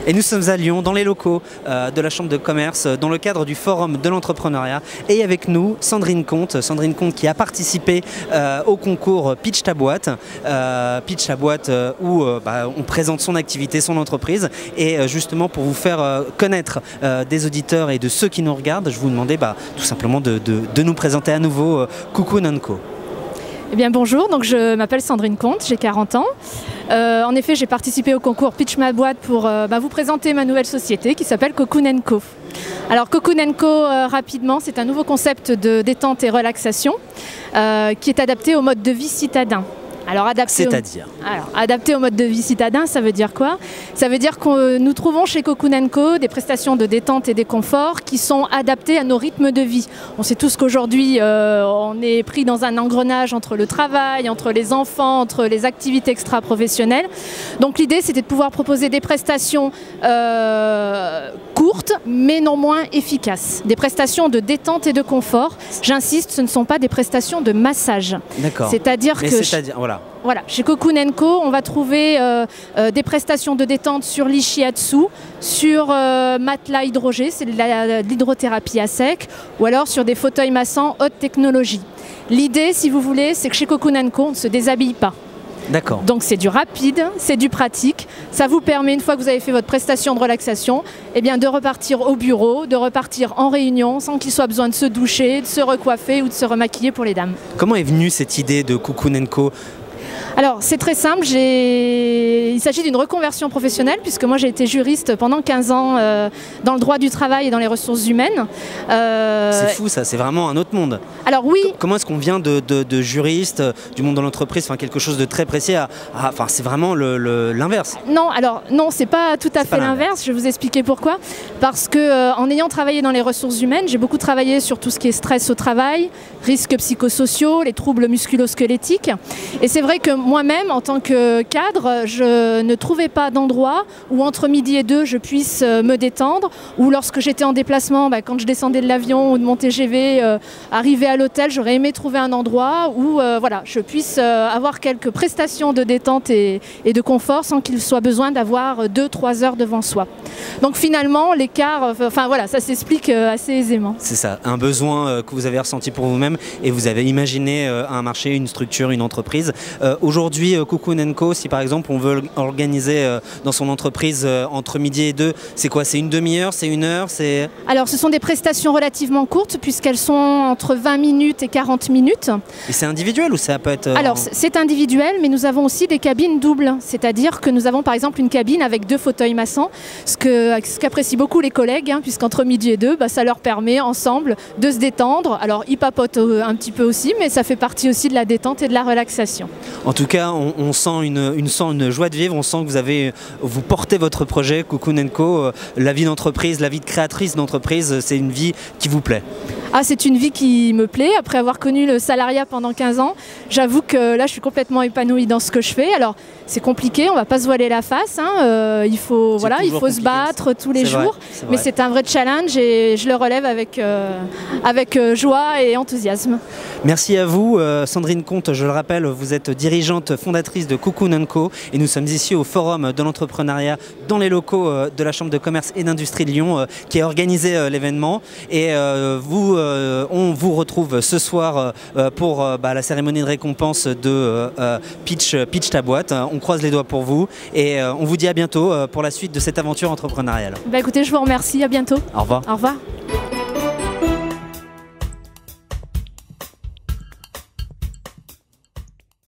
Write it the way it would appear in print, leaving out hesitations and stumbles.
Et nous sommes à Lyon, dans les locaux de la Chambre de commerce, dans le cadre du Forum de l'entrepreneuriat. Et avec nous, Sandrine Comte qui a participé au concours Pitch ta boîte. Pitch ta boîte où on présente son activité, son entreprise. Et justement, pour vous faire connaître des auditeurs et de ceux qui nous regardent, je vous demandais tout simplement de nous présenter à nouveau Cocoon & Co. Eh bien bonjour, donc je m'appelle Sandrine Comte, j'ai 40 ans. En effet, j'ai participé au concours Pitch ma boîte pour vous présenter ma nouvelle société qui s'appelle Cocoon & Co. Alors Cocoon & Co, rapidement, c'est un nouveau concept de détente et relaxation qui est adapté au mode de vie citadin. Alors, adapté au mode de vie citadin, ça veut dire quoi? Ça veut dire que nous trouvons chez Cocoon & Co des prestations de détente et des conforts qui sont adaptés à nos rythmes de vie. On sait tous qu'aujourd'hui, on est pris dans un engrenage entre le travail, entre les enfants, entre les activités extra-professionnelles. Donc l'idée, c'était de pouvoir proposer des prestations courtes, mais non moins efficaces. Des prestations de détente et de confort. J'insiste, ce ne sont pas des prestations de massage. D'accord. C'est-à-dire que... Voilà, chez Cocoon & Co, on va trouver des prestations de détente sur lit shiatsu, sur matelas hydrogé, c'est de l'hydrothérapie à sec, ou alors sur des fauteuils massants haute technologie. L'idée, si vous voulez, c'est que chez Cocoon & Co, on ne se déshabille pas. D'accord. Donc c'est du rapide, c'est du pratique. Ça vous permet, une fois que vous avez fait votre prestation de relaxation, de repartir au bureau, de repartir en réunion sans qu'il soit besoin de se doucher, de se recoiffer ou de se remaquiller pour les dames. Comment est venue cette idée de Cocoon & Co? Alors c'est très simple, il s'agit d'une reconversion professionnelle puisque moi j'ai été juriste pendant 15 ans dans le droit du travail et dans les ressources humaines. C'est fou ça, c'est vraiment un autre monde. Alors oui. Comment est-ce qu'on vient de juriste, du monde de l'entreprise, quelque chose de très précis c'est vraiment l'inverse? Non, alors non, c'est pas tout à fait l'inverse, je vais vous expliquer pourquoi. Parce que en ayant travaillé dans les ressources humaines, j'ai beaucoup travaillé sur tout ce qui est stress au travail, risques psychosociaux, les troubles musculo-squelettiques. Et c'est vrai que moi-même, en tant que cadre, je ne trouvais pas d'endroit où entre midi et 2, je puisse me détendre, ou lorsque j'étais en déplacement, quand je descendais de l'avion ou de mon TGV, arriver à l'hôtel, j'aurais aimé trouver un endroit où je puisse avoir quelques prestations de détente et de confort sans qu'il soit besoin d'avoir 2-3 heures devant soi. Donc finalement, l'écart, ça s'explique assez aisément. C'est ça, un besoin que vous avez ressenti pour vous-même et vous avez imaginé un marché, une structure, une entreprise. Aujourd'hui, Cocoon & Co, si par exemple on veut organiser dans son entreprise entre midi et 2, c'est quoi? C'est une demi-heure? C'est une heure? Alors ce sont des prestations relativement courtes puisqu'elles sont entre 20 minutes et 40 minutes. Et c'est individuel ou ça peut être... Alors c'est individuel, mais nous avons aussi des cabines doubles. C'est-à-dire que nous avons par exemple une cabine avec 2 fauteuils massants, ce qu'apprécient beaucoup les collègues, puisqu'entre midi et 2, ça leur permet ensemble de se détendre. Alors ils papotent un petit peu aussi, mais ça fait partie aussi de la détente et de la relaxation. En tout cas, on sent une joie de vivre, on sent que vous portez votre projet Cocoon & Co, la vie d'entreprise, la vie de créatrice d'entreprise, c'est une vie qui vous plaît. Ah, c'est une vie qui me plaît. Après avoir connu le salariat pendant 15 ans, j'avoue que là, je suis complètement épanouie dans ce que je fais. Alors, c'est compliqué, on ne va pas se voiler la face. Il faut se battre tous les jours. Mais c'est un vrai challenge et je le relève avec joie et enthousiasme. Merci à vous, Sandrine Comte. Je le rappelle, vous êtes dirigeante fondatrice de Cocoon & Co. Et nous sommes ici au Forum de l'entrepreneuriat dans les locaux de la Chambre de commerce et d'industrie de Lyon qui a organisé l'événement. Et on vous retrouve ce soir pour la cérémonie de récompense de Pitch ta boîte. On croise les doigts pour vous et on vous dit à bientôt pour la suite de cette aventure entrepreneuriale. Écoutez, je vous remercie, à bientôt. Au revoir. Au revoir.